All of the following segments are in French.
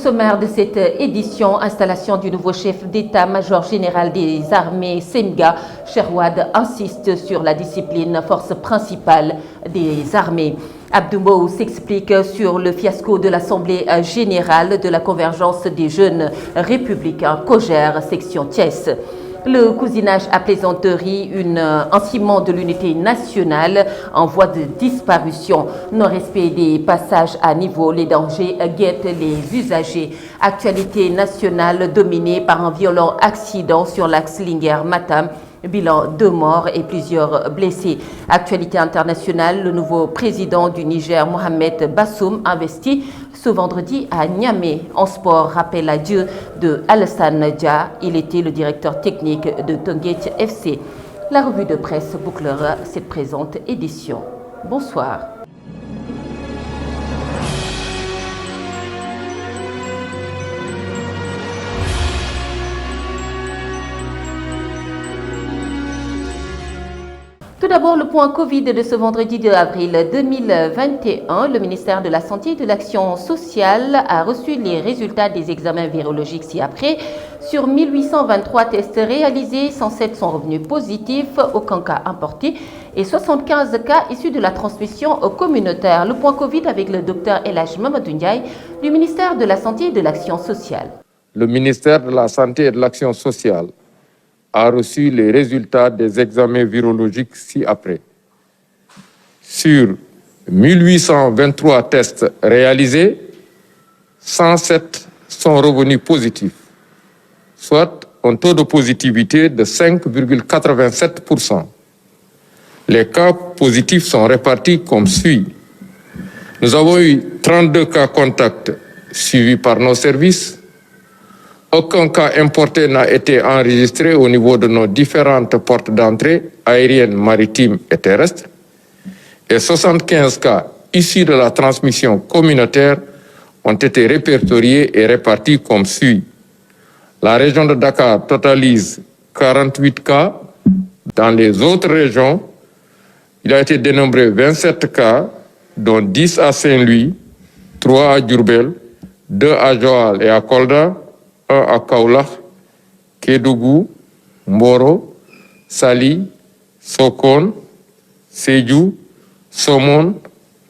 sommaire de cette édition, installation du nouveau chef d'état-major général des armées, Semga, Cheikh Wade insiste sur la discipline, force principale des armées. Abdou Mbow s'explique sur le fiasco de l'Assemblée générale de la convergence des jeunes républicains, COJER, section Thiès. Le cousinage à plaisanterie, un ciment de l'unité nationale en voie de disparition. Non-respect des passages à niveau, les dangers guettent les usagers. Actualité nationale dominée par un violent accident sur l'axe Linguère-Matam. Bilan 2 morts et plusieurs blessés. Actualité internationale, le nouveau président du Niger, Mohamed Bassoum, investi ce vendredi à Niamey. En sport, rappel à Dieu de Alassane Dia. Il était le directeur technique de Teungueth FC. La revue de presse bouclera cette présente édition. Bonsoir. Tout d'abord, le point Covid de ce vendredi 2 avril 2021. Le ministère de la Santé et de l'Action sociale a reçu les résultats des examens virologiques ci-après. Sur 1823 tests réalisés, 107 sont revenus positifs, aucun cas importé et 75 cas issus de la transmission communautaire. Le point Covid avec le docteur El Hadj Mamadou Ndiaye du ministère de la Santé et de l'Action sociale. Le ministère de la Santé et de l'Action sociale a reçu les résultats des examens virologiques ci-après. Sur 1823 tests réalisés, 107 sont revenus positifs, soit un taux de positivité de 5,87%. Les cas positifs sont répartis comme suit. Nous avons eu 32 cas contacts suivis par nos services. Aucun cas importé n'a été enregistré au niveau de nos différentes portes d'entrée aériennes, maritimes et terrestres. Et 75 cas issus de la transmission communautaire ont été répertoriés et répartis comme suit. La région de Dakar totalise 48 cas. Dans les autres régions, il a été dénombré 27 cas, dont 10 à Saint-Louis, 3 à Diourbel, 2 à Joal et à Kolda, 1 à Kaolack, Kédougou, Mboro, Saly, Sokone, Sédhiou, Somone,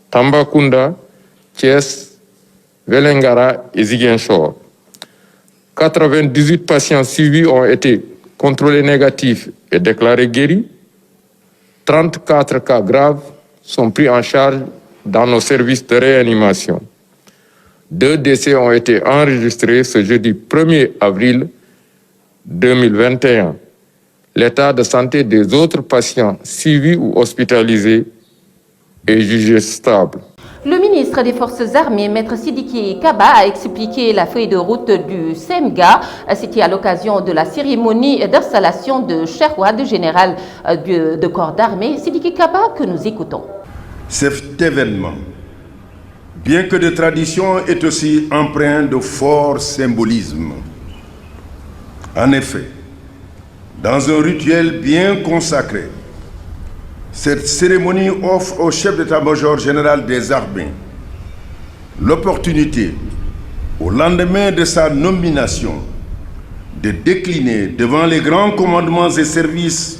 Tambacounda, Thiès, Vélingara et Ziguinchor. 98 patients suivis ont été contrôlés négatifs et déclarés guéris. 34 cas graves sont pris en charge dans nos services de réanimation. 2 décès ont été enregistrés ce jeudi 1er avril 2021. L'état de santé des autres patients suivis ou hospitalisés est jugé stable. Le ministre des Forces armées, Maître Sidiki Kaba, a expliqué la feuille de route du SEMGA. C'était à l'occasion de la cérémonie d'installation de Cheikh Wade, général de corps d'armée. Sidiki Kaba, que nous écoutons. Cet événement, bien que de tradition, est aussi empreint de fort symbolisme. En effet, dans un rituel bien consacré, cette cérémonie offre au chef d'état-major général des armées l'opportunité, au lendemain de sa nomination, de décliner devant les grands commandements et services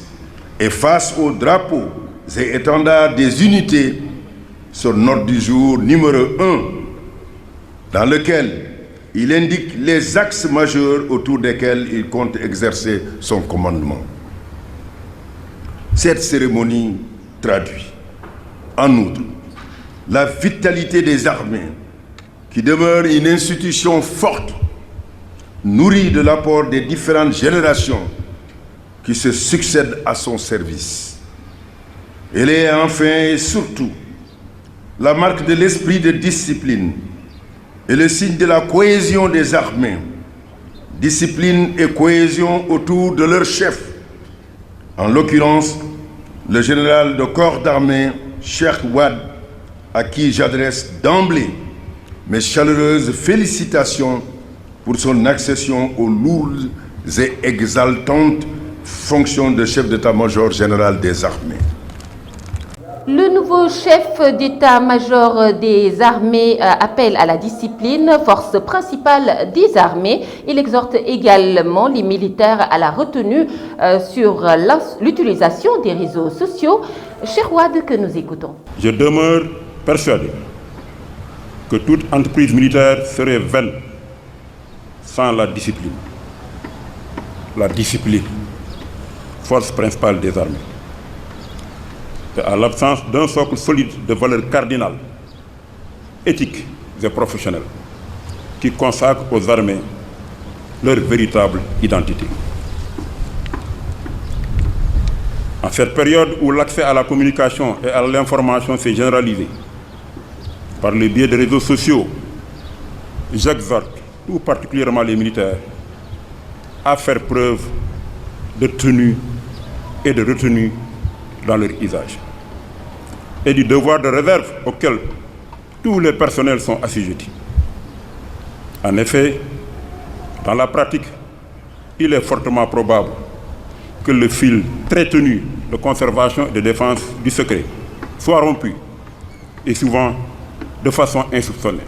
et face aux drapeaux et étendards des unités son ordre du jour numéro 1, dans lequel il indique les axes majeurs autour desquels il compte exercer son commandement. Cette cérémonie traduit, en outre, la vitalité des armées, qui demeure une institution forte, nourrie de l'apport des différentes générations qui se succèdent à son service. Elle est enfin et surtout la marque de l'esprit de discipline et le signe de la cohésion des armées. Discipline et cohésion autour de leur chef, en l'occurrence le général de corps d'armée Cheikh Wade, à qui j'adresse d'emblée mes chaleureuses félicitations pour son accession aux lourdes et exaltantes fonctions de chef d'état-major général des armées. Le nouveau chef d'état-major des armées appelle à la discipline, force principale des armées. Il exhorte également les militaires à la retenue sur l'utilisation des réseaux sociaux. Cheikh Wade, que nous écoutons. Je demeure persuadé que toute entreprise militaire serait vaine sans la discipline. La discipline, force principale des armées. Et à l'absence d'un socle solide de valeurs cardinales, éthiques et professionnelles, qui consacrent aux armées leur véritable identité. En cette période où l'accès à la communication et à l'information s'est généralisé par le biais des réseaux sociaux, j'exhorte tout particulièrement les militaires à faire preuve de tenue et de retenue dans leur usage et du devoir de réserve auquel tous les personnels sont assujettis. En effet, dans la pratique, il est fortement probable que le fil très tenu de conservation et de défense du secret soit rompu, et souvent de façon insoupçonnée.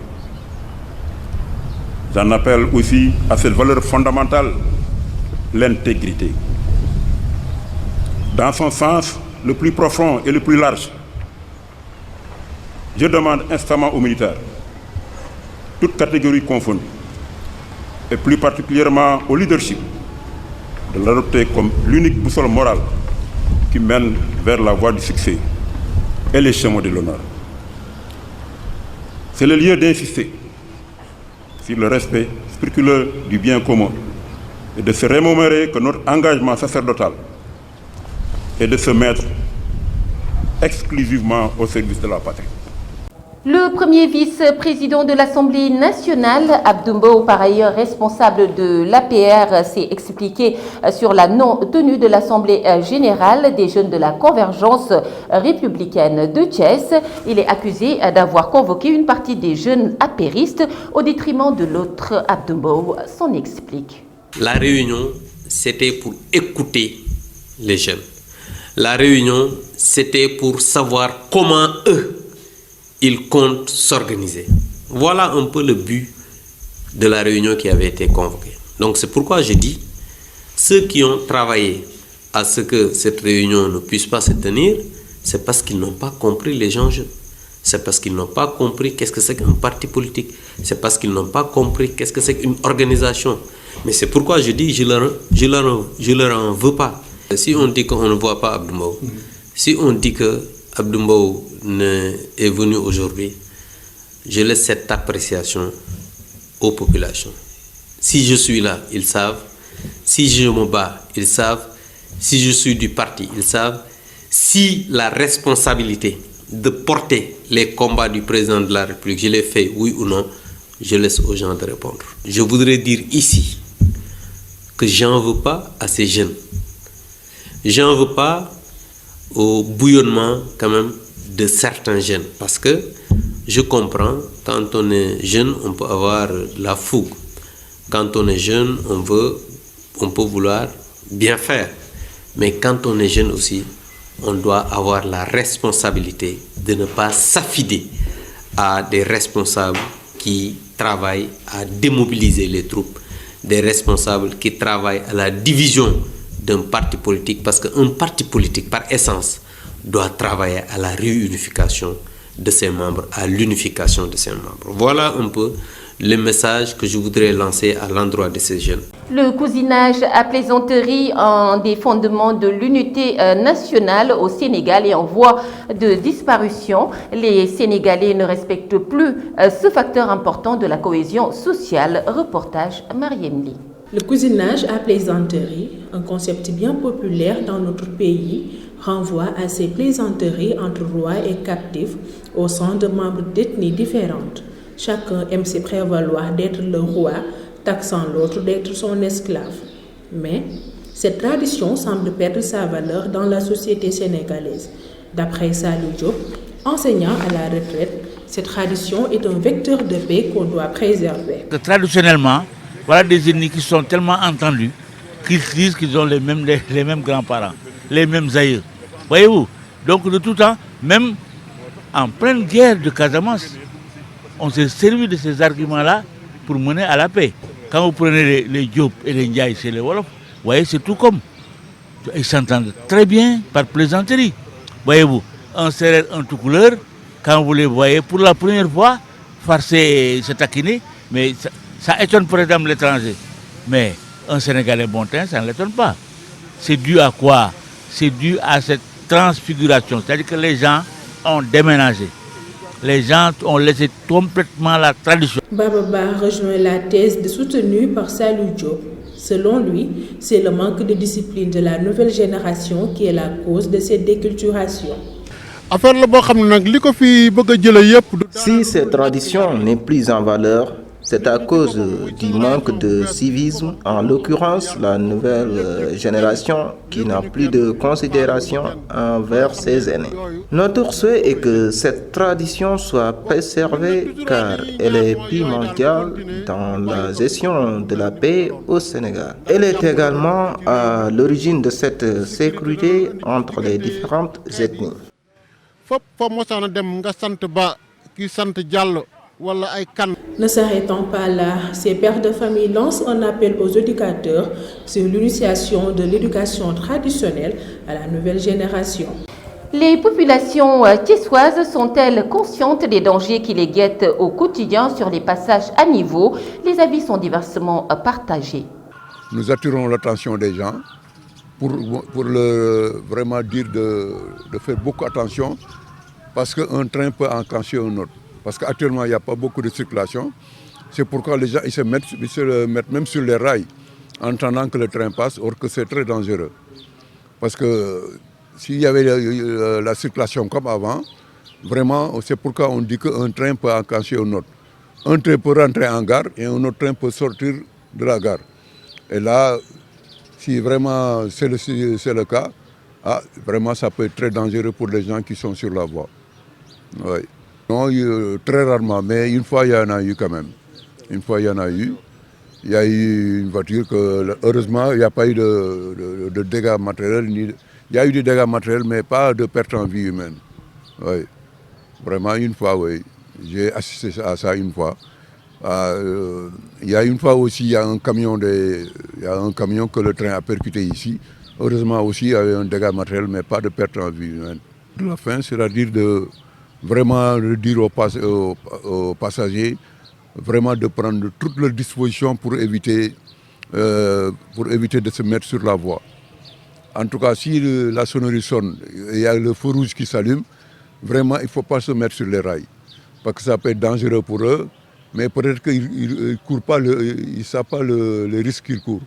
J'en appelle aussi à cette valeur fondamentale, l'intégrité. Dans son sens le plus profond et le plus large, je demande instamment aux militaires, toutes catégories confondues, et plus particulièrement au leadership, de l'adopter comme l'unique boussole morale qui mène vers la voie du succès et les chemins de l'honneur. C'est le lieu d'insister sur le respect scrupuleux du bien commun et de se remémorer que notre engagement sacerdotal est de se mettre exclusivement au service de la patrie. Le premier vice-président de l'Assemblée nationale, Abdou Mbow, par ailleurs responsable de l'APR, s'est expliqué sur la non-tenue de l'Assemblée générale des jeunes de la convergence républicaine de Thiès. Il est accusé d'avoir convoqué une partie des jeunes apéristes au détriment de l'autre. Abdou Mbow s'en explique. La réunion, c'était pour écouter les jeunes. La réunion, c'était pour savoir comment eux, ils comptent s'organiser. Voilà un peu le but de la réunion qui avait été convoquée. Donc c'est pourquoi je dis, ceux qui ont travaillé à ce que cette réunion ne puisse pas se tenir, c'est parce qu'ils n'ont pas compris les enjeux. C'est parce qu'ils n'ont pas compris qu'est-ce que c'est qu'un parti politique. C'est parce qu'ils n'ont pas compris qu'est-ce que c'est qu'une organisation. Mais c'est pourquoi je dis, je leur en veux pas. Si on dit qu'on ne voit pas Abdou Mbow, si on dit que Abdou Mbow est venu aujourd'hui, je laisse cette appréciation aux populations. Si je suis là, ils savent. Si je me bats, ils savent. Si je suis du parti, ils savent. Si la responsabilité de porter les combats du président de la République, je l'ai fait, oui ou non, je laisse aux gens de répondre. Je voudrais dire ici que j'en veux pas à ces jeunes. J'en veux pas au bouillonnement quand même de certains jeunes. Parce que je comprends, quand on est jeune, on peut avoir la fougue. Quand on est jeune, on peut vouloir bien faire. Mais quand on est jeune aussi, on doit avoir la responsabilité de ne pas s'affider à des responsables qui travaillent à démobiliser les troupes, des responsables qui travaillent à la division d'un parti politique, parce qu'un parti politique, par essence, doit travailler à la réunification de ses membres, à l'unification de ses membres. Voilà un peu le message que je voudrais lancer à l'endroit de ces jeunes. Le cousinage à plaisanterie, un des fondements de l'unité nationale au Sénégal est en voie de disparition. Les Sénégalais ne respectent plus ce facteur important de la cohésion sociale. Reportage Mariam Ly. Le cousinage à plaisanterie, un concept bien populaire dans notre pays, renvoie à ces plaisanteries entre rois et captifs au sein de membres d'ethnies différentes. Chacun aime se prévaloir d'être le roi, taxant l'autre d'être son esclave. Mais cette tradition semble perdre sa valeur dans la société sénégalaise. D'après Salou Diop, enseignant à la retraite, cette tradition est un vecteur de paix qu'on doit préserver. Traditionnellement, voilà des ethnies qui sont tellement entendues qu'ils disent qu'ils ont les mêmes grands-parents, les mêmes aïeux. Voyez-vous? Donc de tout temps, Même en pleine guerre de Casamance, on s'est servi de ces arguments-là pour mener à la paix. Quand vous prenez les Diop et les Ndiaye chez les Wolof, vous voyez, c'est tout comme. Ils s'entendent très bien par plaisanterie. Voyez-vous, un Sérère, un tout couleur, quand vous les voyez pour la première fois, farcer, se taquiner, mais ça étonne par exemple l'étranger. Mais un Sénégalais bon teint, ça ne l'étonne pas. C'est dû à quoi? C'est dû à cette transfiguration. C'est-à-dire que les gens ont déménagé. Les gens ont laissé complètement la tradition. Baba rejoint la thèse soutenue par Salou Diop. Selon lui, c'est le manque de discipline de la nouvelle génération qui est la cause de cette déculturation. Si cette tradition n'est plus en valeur, c'est à cause du manque de civisme, en l'occurrence la nouvelle génération qui n'a plus de considération envers ses aînés. Notre souhait est que cette tradition soit préservée car elle est primordiale dans la gestion de la paix au Sénégal. Elle est également à l'origine de cette sécurité entre les différentes ethnies. Ne s'arrêtant pas là, ces pères de famille lancent un appel aux éducateurs sur l'initiation de l'éducation traditionnelle à la nouvelle génération. Les populations thiessoises sont-elles conscientes des dangers qui les guettent au quotidien sur les passages à niveau? Les avis sont diversement partagés. Nous attirons l'attention des gens pour vraiment dire de faire beaucoup attention parce qu'un train peut enclencher un autre. Parce qu'actuellement, il n'y a pas beaucoup de circulation. C'est pourquoi les gens ils se mettent même sur les rails en attendant que le train passe, or que c'est très dangereux. Parce que s'il y avait la circulation comme avant, vraiment, c'est pourquoi on dit qu'un train peut enclencher un autre. Un train peut rentrer en gare et un autre train peut sortir de la gare. Et là, si vraiment c'est le cas, vraiment ça peut être très dangereux pour les gens qui sont sur la voie. Oui. Non, très rarement, mais une fois il y en a eu quand même. Une fois il y en a eu. Il y a eu une voiture que, heureusement, il n'y a pas eu de dégâts matériels. Il y a eu des dégâts matériels, mais pas de perte en vie humaine. Oui. Vraiment, une fois, oui. J'ai assisté à ça une fois. Il y a une fois aussi, il y a un camion que le train a percuté ici. Heureusement aussi, il y avait un dégât matériel, mais pas de perte en vie humaine. De la fin, c'est-à-dire de vraiment dire aux passagers vraiment de prendre toutes leurs dispositions pour éviter de se mettre sur la voie. En tout cas, si la sonnerie sonne, il y a le feu rouge qui s'allume, vraiment il ne faut pas se mettre sur les rails. Parce que ça peut être dangereux pour eux, mais peut-être qu'ils ne savent pas le risque qu'ils courent.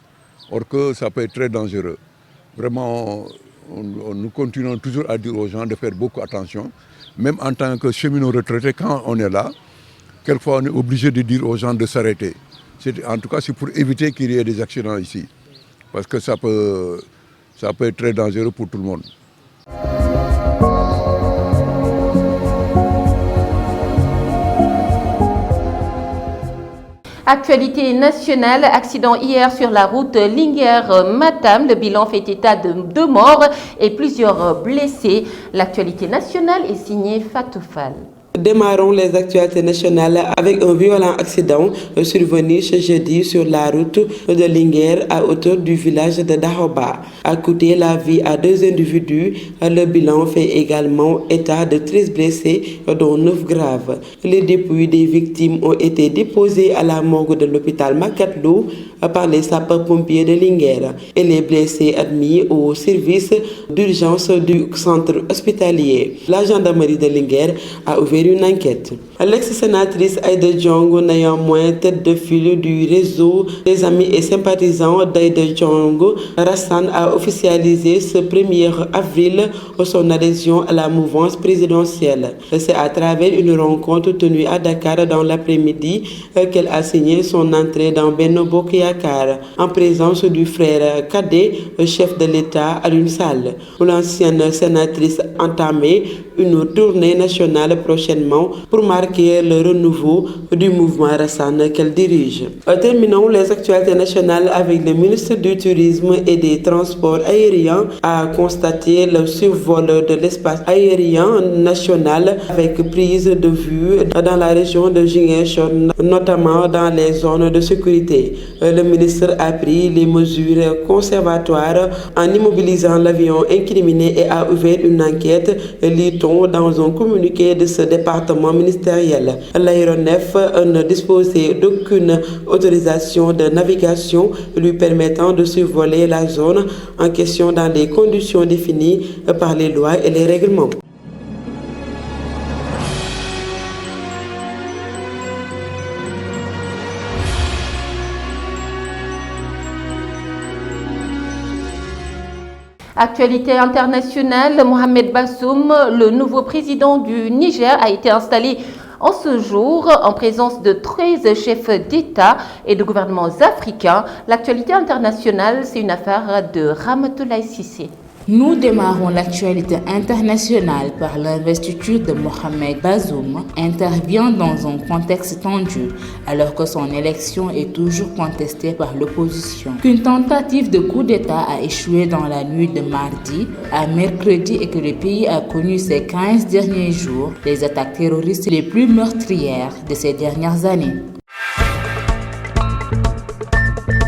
Or que ça peut être très dangereux. Vraiment, nous continuons toujours à dire aux gens de faire beaucoup attention. Même en tant que cheminot retraité, quand on est là, quelquefois on est obligé de dire aux gens de s'arrêter. En tout cas, c'est pour éviter qu'il y ait des accidents ici. Parce que ça peut être très dangereux pour tout le monde. Actualité nationale, accident hier sur la route Linguère-Matam. Le bilan fait état de 2 morts et plusieurs blessés. L'actualité nationale est signée Fatou Fall. Démarrons les actualités nationales avec un violent accident survenu ce jeudi sur la route de Linguère à hauteur du village de Dahoba. A coûté la vie à 2 individus. Le bilan fait également état de 13 blessés, dont 9 graves. Les dépouilles des victimes ont été déposées à la morgue de l'hôpital Makatlo par les sapeurs-pompiers de Linguère et les blessés admis au service d'urgence du centre hospitalier. La gendarmerie de Linguère a ouvert une enquête. L'ex-sénatrice Aïda Diongo, néanmoins tête de file du réseau des amis et sympathisants d'Aïda Diongo, Rassan a officialisé ce 1er avril son adhésion à la mouvance présidentielle. C'est à travers une rencontre tenue à Dakar dans l'après-midi qu'elle a signé son entrée dans Benno Bokk Yakaar en présence du frère cadet, chef de l'État Alioune Sall. L'ancienne sénatrice entamait une tournée nationale prochainement pour marquer le renouveau du mouvement Rassan qu'elle dirige. Terminons les actualités nationales avec le ministre du Tourisme et des Transports aériens a constaté le survol de l'espace aérien national avec prise de vue dans la région de Ziguinchor, notamment dans les zones de sécurité. Le ministre a pris les mesures conservatoires en immobilisant l'avion incriminé et a ouvert une enquête, lit-on dans un communiqué de ce département ministériel. L'aéronef ne disposait d'aucune autorisation de navigation lui permettant de survoler la zone en question dans des conditions définies par les lois et les règlements. Actualité internationale, Mohamed Bazoum, le nouveau président du Niger, a été installé en ce jour en présence de 13 chefs d'État et de gouvernements africains. L'actualité internationale, c'est une affaire de Ramatoulaye Sissé. Nous démarrons l'actualité internationale par l'investiture de Mohamed Bazoum, intervient dans un contexte tendu alors que son élection est toujours contestée par l'opposition. Qu'une tentative de coup d'État a échoué dans la nuit de mardi à mercredi et que le pays a connu ces 15 derniers jours les attaques terroristes les plus meurtrières de ces dernières années.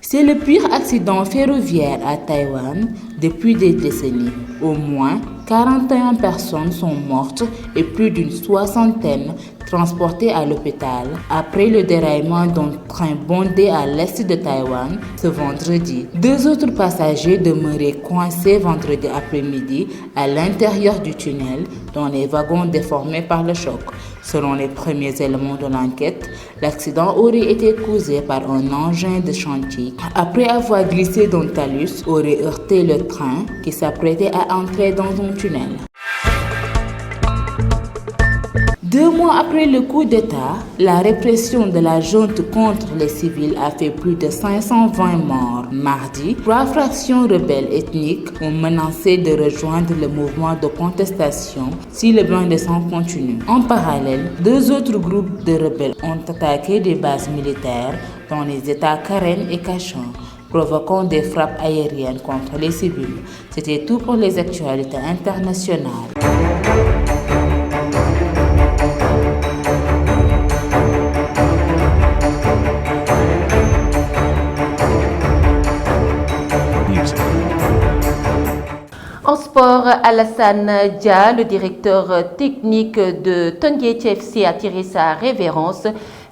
C'est le pire accident ferroviaire à Taïwan depuis des décennies. Au moins 41 personnes sont mortes et plus d'une soixantaine transportées à l'hôpital après le déraillement d'un train bondé à l'est de Taïwan ce vendredi. 2 autres passagers demeuraient coincés vendredi après-midi à l'intérieur du tunnel dans les wagons déformés par le choc. Selon les premiers éléments de l'enquête, l'accident aurait été causé par un engin de chantier. Après avoir glissé d'un talus, aurait heurté le train qui s'apprêtait à entrer dans un tunnel. 2 mois après le coup d'État, la répression de la junte contre les civils a fait plus de 520 morts. Mardi, 3 fractions rebelles ethniques ont menacé de rejoindre le mouvement de contestation si le bain de sang continue. En parallèle, 2 autres groupes de rebelles ont attaqué des bases militaires dans les États Karen et Kachin, provoquant des frappes aériennes contre les civils. C'était tout pour les actualités internationales. En sport, Alassane Dia, le directeur technique de Teungueth FC, a tiré sa révérence.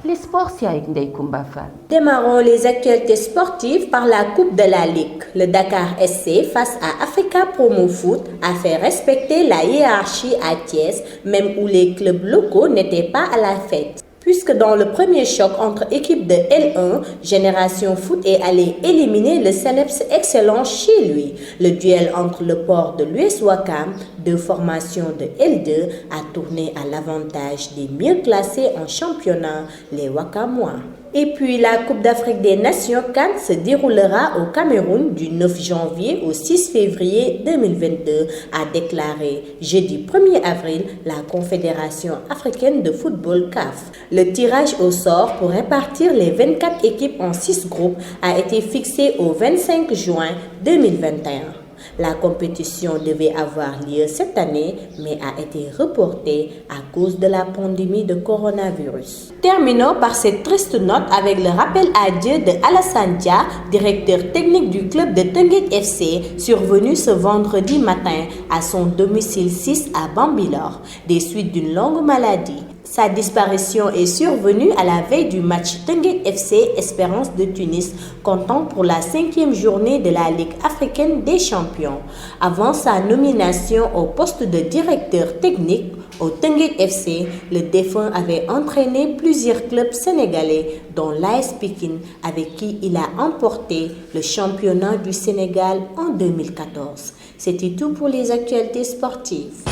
Les sports, c'est avec Ndeye Koumba Fall. Démarrons les actualités sportives par la Coupe de la Ligue. Le Dakar SC, face à Africa Promo Foot, a fait respecter la hiérarchie à Thiès, même où les clubs locaux n'étaient pas à la fête. Puisque dans le premier choc entre équipes de L1, Génération Foot est allé éliminer le Ceneps Excellent chez lui. Le duel entre le port de l'US Ouakam, 2 formations de L2, a tourné à l'avantage des mieux classés en championnat, les Ouakamois. Et puis la Coupe d'Afrique des Nations CAN se déroulera au Cameroun du 9 janvier au 6 février 2022, a déclaré jeudi 1er avril la Confédération africaine de football CAF. Le tirage au sort pour répartir les 24 équipes en 6 groupes a été fixé au 25 juin 2021. La compétition devait avoir lieu cette année, mais a été reportée à cause de la pandémie de coronavirus. Terminons par cette triste note avec le rappel à Dieu de Alassane Dia, directeur technique du club de Teungueth FC, survenu ce vendredi matin à son domicile 6 à Bambilor, des suites d'une longue maladie. Sa disparition est survenue à la veille du match Teungueth FC Espérance de Tunis, comptant pour la 5e journée de la Ligue africaine des champions. Avant sa nomination au poste de directeur technique au Teungueth FC, le défunt avait entraîné plusieurs clubs sénégalais, dont l'AS Pikine, avec qui il a emporté le championnat du Sénégal en 2014. C'était tout pour les actualités sportives.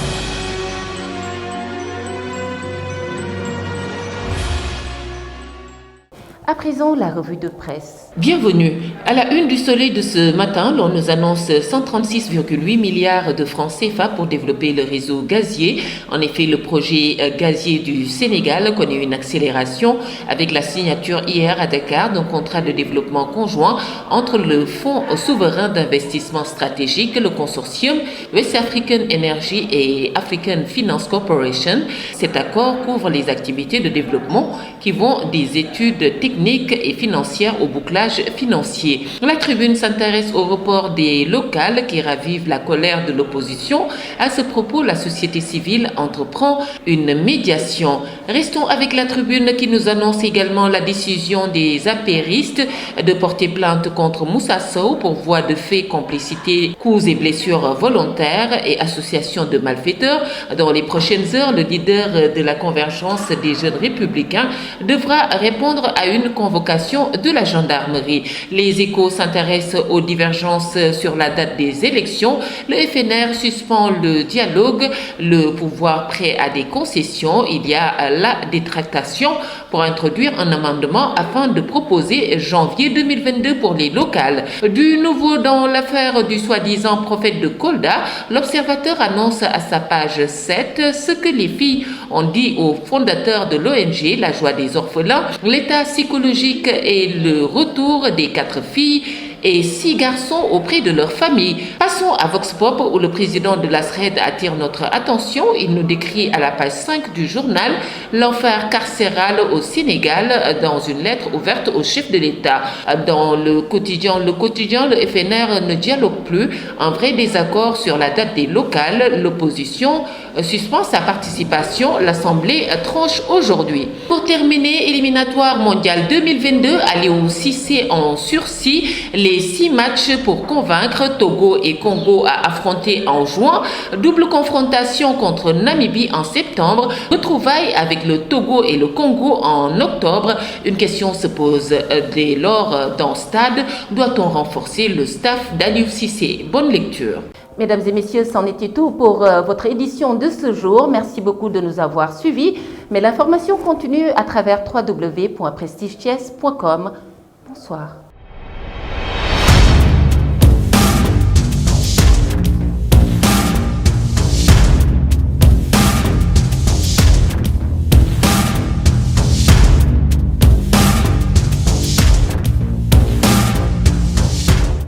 À présent, la revue de presse. Bienvenue. À la une du Soleil de ce matin, l'on nous annonce 136,8 milliards de francs CFA pour développer le réseau gazier. En effet, le projet gazier du Sénégal connaît une accélération avec la signature hier à Dakar d'un contrat de développement conjoint entre le Fonds souverain d'investissement stratégique, le consortium West African Energy et African Finance Corporation. Cet accord couvre les activités de développement qui vont des études techniques et financières au bouclage financier. La Tribune s'intéresse au report des locales qui ravivent la colère de l'opposition. À ce propos, la société civile entreprend une médiation. Restons avec la Tribune qui nous annonce également la décision des apéristes de porter plainte contre Moussa Sow pour voie de fait, complicité, coups et blessures volontaires et association de malfaiteurs. Dans les prochaines heures, le leader de la convergence des jeunes républicains devra répondre à une convocation de la gendarmerie. Les Échos s'intéressent aux divergences sur la date des élections. Le FNR suspend le dialogue, le pouvoir prêt à des concessions. Il y a la détractation pour introduire un amendement afin de proposer janvier 2022 pour les locales. Du nouveau dans l'affaire du soi-disant prophète de Kolda, l'Observateur annonce à sa page 7 ce que les filles ont dit au fondateur de l'ONG La Joie des Orphelins, l'état psychologique et le retour des 4 filles et 6 garçons auprès de leur famille. Passons à Vox Pop où le président de la SRED attire notre attention. Il nous décrit à la page 5 du journal l'enfer carcéral au Sénégal dans une lettre ouverte au chef de l'État. Dans le quotidien, le FNR ne dialogue plus. Un vrai désaccord sur la date des locales. L'opposition suspend sa participation. L'Assemblée tranche aujourd'hui. Pour terminer, éliminatoire mondial 2022, Aliou Cissé en sursis. Les 6 matchs pour convaincre Togo et Congo à affronter en juin. Double confrontation contre Namibie en septembre. Retrouvailles avec le Togo et le Congo en octobre. Une question se pose dès lors dans Stade. Doit-on renforcer le staff d'Aliou Cissé? Bonne lecture. Mesdames et messieurs, c'en était tout pour votre édition de ce jour. Merci beaucoup de nous avoir suivis. Mais l'information continue à travers www.prestigethies.com. Bonsoir.